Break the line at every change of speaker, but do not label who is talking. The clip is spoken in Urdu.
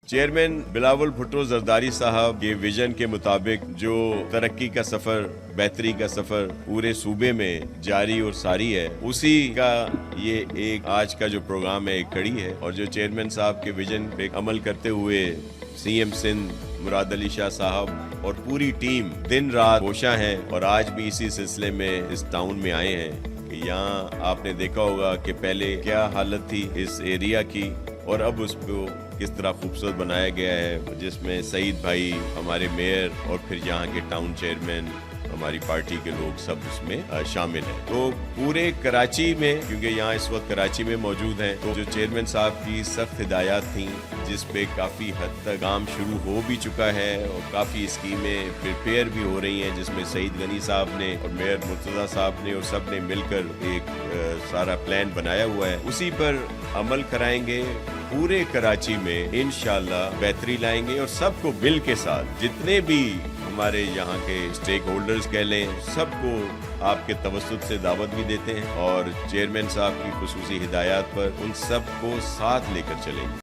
چیئرمین بلاول بھٹو زرداری صاحب کے ویژن کے مطابق جو ترقی کا سفر، بہتری کا سفر پورے صوبے میں جاری اور ساری ہے، اسی کا یہ ایک آج کا جو پروگرام ہے ایک کڑی ہے، اور جو چیئرمین صاحب کے ویژن پہ عمل کرتے ہوئے سی ایم سندھ مراد علی شاہ صاحب اور پوری ٹیم دن رات کوشاں ہیں، اور آج بھی اسی سلسلے میں اس ٹاؤن میں آئے ہیں کہ یہاں آپ نے دیکھا ہوگا کہ پہلے کیا حالت تھی اس ایریا کی، اور اب اس کو کس طرح خوبصورت بنایا گیا ہے، جس میں سعید بھائی ہمارے میئر اور پھر یہاں کے ٹاؤن چیئرمین ہماری پارٹی کے لوگ سب اس میں شامل ہیں۔ تو پورے کراچی میں، کیونکہ یہاں اس وقت کراچی میں موجود ہیں، تو جو چیئرمین صاحب کی سخت ہدایات تھیں جس پہ کافی حد تک کام شروع ہو بھی چکا ہے اور کافی اسکیمیں پریپیئر بھی ہو رہی ہیں، جس میں سعید غنی صاحب نے اور میئر مرتضیٰ صاحب نے اور سب نے مل کر ایک سارا پلان بنایا ہوا ہے، اسی پر عمل کرائیں گے۔ پورے کراچی میں انشاءاللہ بہتری لائیں گے، اور سب کو مل کے ساتھ جتنے بھی ہمارے یہاں کے اسٹیک ہولڈرز کہہ لیں، سب کو آپ کے توسط سے دعوت بھی دیتے ہیں، اور چیئرمین صاحب کی خصوصی ہدایات پر ان سب کو ساتھ لے کر چلیں گے۔